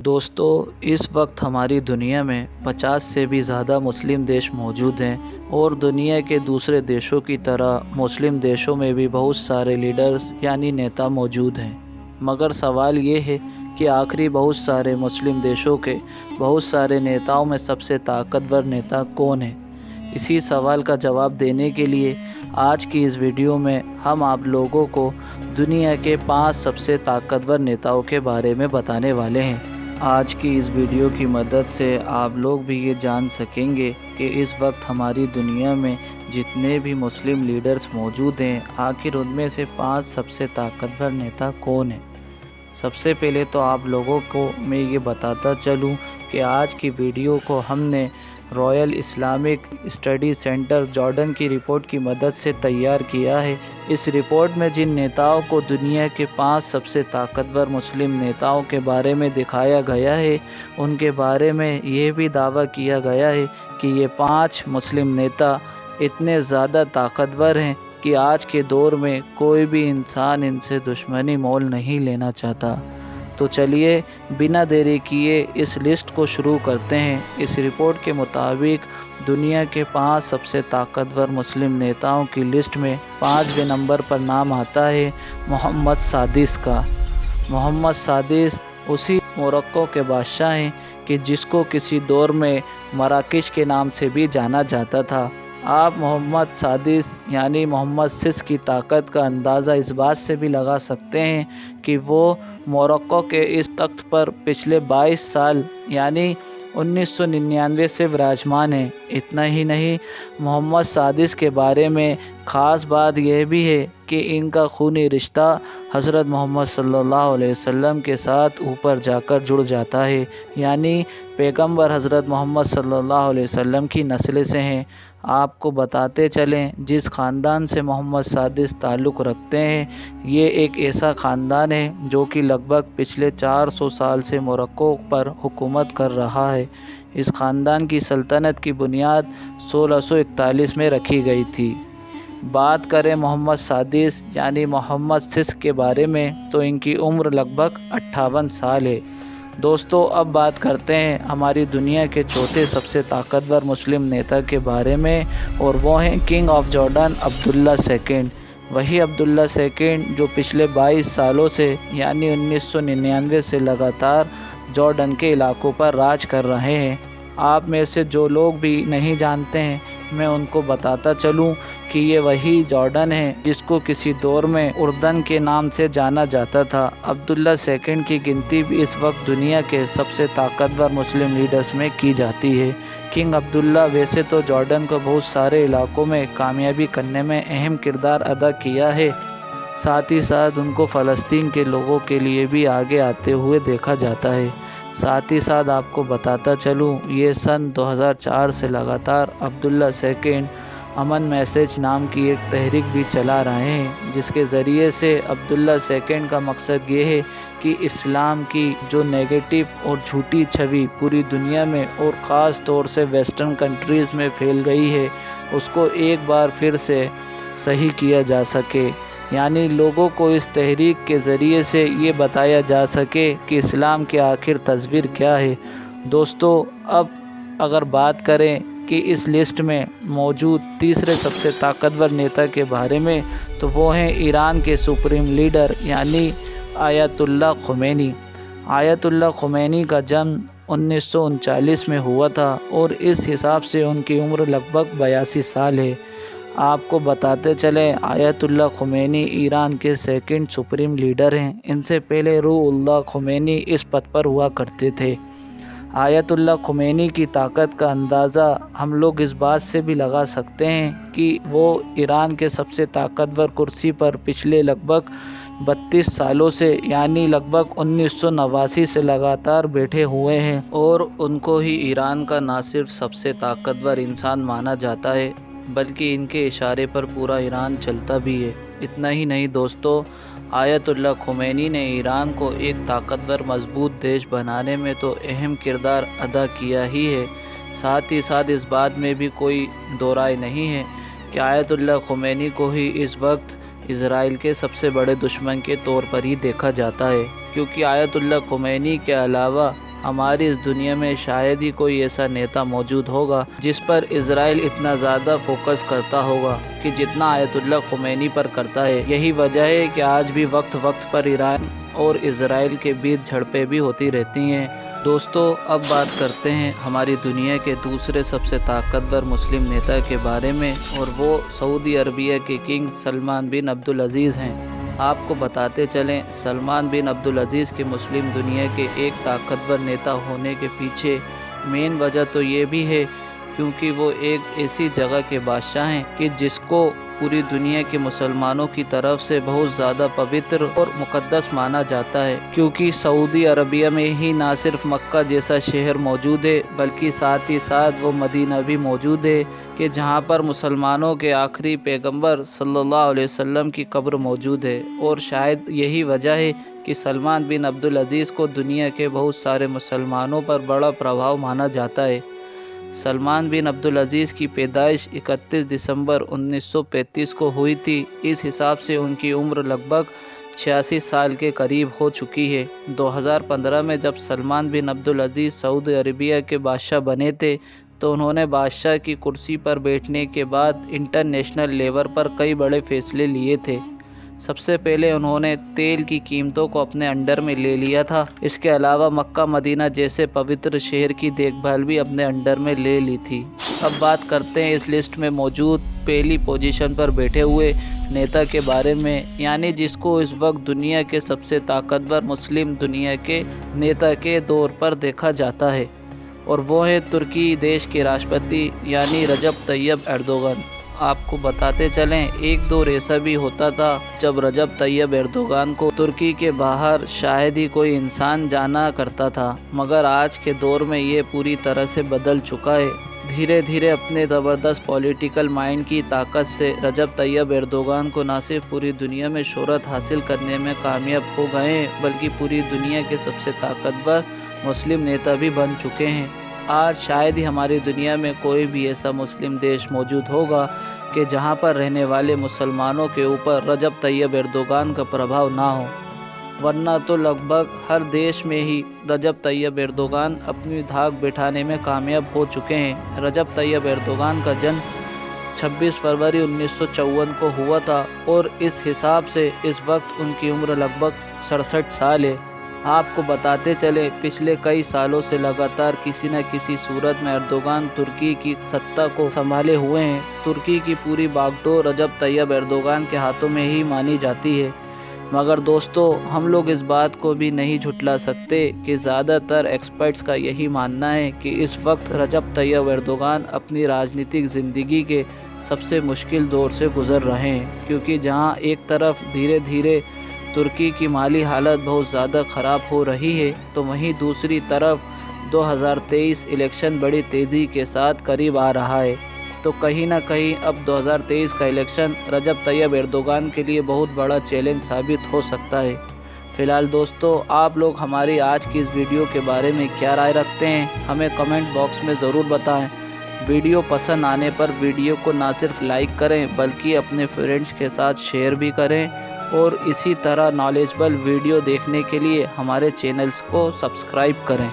دوستو اس وقت ہماری دنیا میں 50 سے بھی زیادہ مسلم دیش موجود ہیں اور دنیا کے دوسرے دیشوں کی طرح مسلم دیشوں میں بھی بہت سارے لیڈرز یعنی نیتا موجود ہیں، مگر سوال یہ ہے کہ آخری بہت سارے مسلم دیشوں کے بہت سارے نیتاؤں میں سب سے طاقتور نیتا کون ہے؟ اسی سوال کا جواب دینے کے لیے آج کی اس ویڈیو میں ہم آپ لوگوں کو دنیا کے 5 سب سے طاقتور نیتاؤں کے بارے میں بتانے والے ہیں۔ آج کی اس ویڈیو کی مدد سے آپ لوگ بھی یہ جان سکیں گے کہ اس وقت ہماری دنیا میں جتنے بھی مسلم لیڈرز موجود ہیں، آخر ان میں سے 5 سب سے طاقتور نیتا کون ہیں۔ سب سے پہلے تو آپ لوگوں کو میں یہ بتاتا چلوں کہ آج کی ویڈیو کو ہم نے Royal Islamic study centre Jordan کی رپورٹ کی مدد سے تیار کیا ہے۔ اس رپورٹ میں جن نیتاؤں کو دنیا کے 5 سب سے طاقتور مسلم نیتاؤں کے بارے میں دکھایا گیا ہے، ان کے بارے میں یہ بھی دعویٰ کیا گیا ہے کہ یہ 5 مسلم نیتا اتنے زیادہ طاقتور ہیں کہ آج کے دور میں کوئی بھی انسان ان سے دشمنی مول نہیں لینا چاہتا۔ تو چلیے بنا دیری کیے اس لسٹ کو شروع کرتے ہیں۔ اس رپورٹ کے مطابق دنیا کے 5 سب سے طاقتور مسلم نیتاؤں کی لسٹ میں 5ویں نمبر پر نام آتا ہے محمد سادس کا۔ محمد سادس اسی موروکو کے بادشاہ ہیں کہ جس کو کسی دور میں مراکش کے نام سے بھی جانا جاتا تھا۔ آپ محمد سادس یعنی محمد سس کی طاقت کا اندازہ اس بات سے بھی لگا سکتے ہیں کہ وہ موروکو کے اس تخت پر پچھلے 22 سال یعنی 1999 سے وراجمان ہیں۔ اتنا ہی نہیں، محمد سادس کے بارے میں خاص بات یہ بھی ہے کہ ان کا خونی رشتہ حضرت محمد صلی اللہ علیہ وسلم کے ساتھ اوپر جا کر جڑ جاتا ہے، یعنی پیغمبر حضرت محمد صلی اللہ علیہ وسلم کی نسل سے ہیں۔ آپ کو بتاتے چلیں جس خاندان سے محمد سادس تعلق رکھتے ہیں، یہ ایک ایسا خاندان ہے جو کہ لگ بھگ پچھلے 400 سال سے موروکو پر حکومت کر رہا ہے۔ اس خاندان کی سلطنت کی بنیاد 1641 میں رکھی گئی تھی۔ بات کریں محمد سادس یعنی محمد سس کے بارے میں تو ان کی عمر لگ بھگ 58 سال ہے۔ دوستو اب بات کرتے ہیں ہماری دنیا کے چوتھے سب سے طاقتور مسلم نیتا کے بارے میں، اور وہ ہیں king of Jordan Abdullah second. وہی عبداللہ سیکنڈ جو پچھلے 22 سالوں سے یعنی 1999 سے لگاتار جارڈن کے علاقوں پر راج کر رہے ہیں۔ آپ میں سے جو لوگ بھی نہیں جانتے ہیں میں ان کو بتاتا چلوں کہ یہ وہی جارڈن ہے جس کو کسی دور میں اردن کے نام سے جانا جاتا تھا۔ عبداللہ سیکنڈ کی گنتی بھی اس وقت دنیا کے سب سے طاقتور مسلم لیڈرز میں کی جاتی ہے۔ کنگ عبداللہ ویسے تو جارڈن کو بہت سارے علاقوں میں کامیابی کرنے میں اہم کردار ادا کیا ہے، ساتھ ہی ساتھ ان کو فلسطین کے لوگوں کے لیے بھی آگے آتے ہوئے دیکھا جاتا ہے۔ ساتھ ہی ساتھ آپ کو بتاتا چلوں یہ سن 2004 سے لگاتار عبداللہ سیکنڈ امن میسیج نام کی ایک تحریک بھی چلا رہے ہیں، جس کے ذریعے سے عبداللہ سیکنڈ کا مقصد یہ ہے کہ اسلام کی جو نیگیٹو اور جھوٹی چھوی پوری دنیا میں اور خاص طور سے ویسٹرن کنٹریز میں پھیل گئی ہے، اس کو ایک بار پھر سے صحیح کیا جا سکے، یعنی لوگوں کو اس تحریک کے ذریعے سے یہ بتایا جا سکے کہ اسلام کی آخر تصویر کیا ہے۔ دوستو اب اگر بات کریں کہ اس لسٹ میں موجود تیسرے سب سے طاقتور نیتا کے بارے میں تو وہ ہیں ایران کے سپریم لیڈر یعنی آیت اللہ خمینی۔ آیت اللہ خمینی کا جنم 1939 میں ہوا تھا اور اس حساب سے ان کی عمر لگ بھگ 82 سال ہے۔ آپ کو بتاتے چلیں آیت اللہ خمینی ایران کے سیکنڈ سپریم لیڈر ہیں۔ ان سے پہلے روح اللہ خمینی اس پد پر ہوا کرتے تھے۔ آیت اللہ خمینی کی طاقت کا اندازہ ہم لوگ اس بات سے بھی لگا سکتے ہیں کہ وہ ایران کے سب سے طاقتور کرسی پر پچھلے لگ بھگ 32 سالوں سے یعنی لگ بھگ 1989 سے لگاتار بیٹھے ہوئے ہیں، اور ان کو ہی ایران کا نہ صرف سب سے طاقتور انسان مانا جاتا ہے بلکہ ان کے اشارے پر پورا ایران چلتا بھی ہے۔ اتنا ہی نہیں دوستو، آیت اللہ خمینی نے ایران کو ایک طاقتور مضبوط دیش بنانے میں تو اہم کردار ادا کیا ہی ہے، ساتھ ہی ساتھ اس بات میں بھی کوئی دو رائے نہیں ہے کہ آیت اللہ خمینی کو ہی اس وقت اسرائیل کے سب سے بڑے دشمن کے طور پر ہی دیکھا جاتا ہے، کیونکہ آیت اللہ خمینی کے علاوہ ہماری اس دنیا میں شاید ہی کوئی ایسا نیتا موجود ہوگا جس پر اسرائیل اتنا زیادہ فوکس کرتا ہوگا کہ جتنا آیت اللہ خمینی پر کرتا ہے۔ یہی وجہ ہے کہ آج بھی وقت وقت پر ایران اور اسرائیل کے بیچ جھڑپیں بھی ہوتی رہتی ہیں۔ دوستو، اب بات کرتے ہیں ہماری دنیا کے دوسرے سب سے طاقتور مسلم نیتا کے بارے میں، اور وہ سعودی عربیہ کے کنگ سلمان بن عبدالعزیز ہیں۔ آپ کو بتاتے چلیں، سلمان بن عبدالعزیز کے مسلم دنیا کے ایک طاقتور نیتا ہونے کے پیچھے مین وجہ تو یہ بھی ہے کیونکہ وہ ایک ایسی جگہ کے بادشاہ ہیں کہ جس کو پوری دنیا کے مسلمانوں کی طرف سے بہت زیادہ پوتر اور مقدس مانا جاتا ہے، کیونکہ سعودی عربیہ میں ہی نہ صرف مکہ جیسا شہر موجود ہے بلکہ ساتھ ہی ساتھ وہ مدینہ بھی موجود ہے کہ جہاں پر مسلمانوں کے آخری پیغمبر صلی اللہ علیہ وسلم کی قبر موجود ہے۔ اور شاید یہی وجہ ہے کہ سلمان بن عبدالعزیز کو دنیا کے بہت سارے مسلمانوں پر بڑا پربھاؤ مانا جاتا ہے۔ سلمان بن عبدالعزیز کی پیدائش 31 دسمبر 1935 کو ہوئی تھی۔ اس حساب سے ان کی عمر لگ بھگ 86 سال کے قریب ہو چکی ہے۔ 2015 میں جب سلمان بن عبدالعزیز سعودی عربیہ کے بادشاہ بنے تھے تو انہوں نے بادشاہ کی کرسی پر بیٹھنے کے بعد انٹرنیشنل لیول پر کئی بڑے فیصلے لیے تھے۔ سب سے پہلے انہوں نے تیل کی قیمتوں کو اپنے انڈر میں لے لیا تھا۔ اس کے علاوہ مکہ مدینہ جیسے پوتر شہر کی دیکھ بھال بھی اپنے انڈر میں لے لی تھی۔ اب بات کرتے ہیں اس لسٹ میں موجود پہلی پوزیشن پر بیٹھے ہوئے نیتا کے بارے میں، یعنی جس کو اس وقت دنیا کے سب سے طاقتور مسلم دنیا کے نیتا کے طور پر دیکھا جاتا ہے، اور وہ ہیں ترکی دیش کے راشٹرپتی یعنی رجب طیب ایردوغن۔ آپ کو بتاتے چلیں، ایک دور ایسا بھی ہوتا تھا جب رجب طیب ایردوغن کو ترکی کے باہر شاید ہی کوئی انسان جانا کرتا تھا، مگر آج کے دور میں یہ پوری طرح سے بدل چکا ہے۔ دھیرے دھیرے اپنے زبردست پولیٹیکل مائنڈ کی طاقت سے رجب طیب ایردوغن کو نہ صرف پوری دنیا میں شہرت حاصل کرنے میں کامیاب ہو گئے ہیں بلکہ پوری دنیا کے سب سے طاقتور مسلم نیتا بھی بن چکے ہیں۔ آج شاید ہی ہماری دنیا میں کوئی بھی ایسا مسلم دیش موجود ہوگا کہ جہاں پر رہنے والے مسلمانوں کے اوپر رجب طیب ایردوغن کا پربھاؤ نہ ہو، ورنہ تو لگ بھگ ہر دیش میں ہی رجب طیب ایردوغن اپنی دھاک بٹھانے میں کامیاب ہو چکے ہیں۔ رجب طیب ایردوغن کا جنم 26 فروری 1954 کو ہوا تھا، اور اس حساب سے اس وقت ان کی عمر لگ بھگ 67 سال ہے۔ آپ کو بتاتے چلے، پچھلے کئی سالوں سے لگاتار کسی نہ کسی صورت میں ایردوغن ترکی کی سطح کو سنبھالے ہوئے ہیں۔ ترکی کی پوری باگڈور رجب طیب ایردوغن کے ہاتھوں میں ہی مانی جاتی ہے، مگر دوستو ہم لوگ اس بات کو بھی نہیں جھٹلا سکتے کہ زیادہ تر ایکسپرٹس کا یہی ماننا ہے کہ اس وقت رجب طیب ایردوغن اپنی راجنیتک زندگی کے سب سے مشکل دور سے گزر رہے ہیں، کیونکہ جہاں ایک طرف دھیرے دھیرے ترکی کی مالی حالت بہت زیادہ خراب ہو رہی ہے تو وہیں دوسری طرف 2023 الیکشن بڑی تیزی کے ساتھ قریب آ رہا ہے، تو کہیں نہ کہیں اب 2023 کا الیکشن رجب طیب ایردوغن کے لیے بہت بڑا چیلنج ثابت ہو سکتا ہے۔ فی الحال دوستو، آپ لوگ ہماری آج کی اس ویڈیو کے بارے میں کیا رائے رکھتے ہیں، ہمیں کمنٹ باکس میں ضرور بتائیں۔ ویڈیو پسند آنے پر ویڈیو کو نہ صرف لائک کریں بلکہ اپنے فرینڈس کے ساتھ شیئر بھی کریں، اور اسی طرح نالجبل ویڈیو دیکھنے کے لیے ہمارے چینلز کو سبسکرائب کریں۔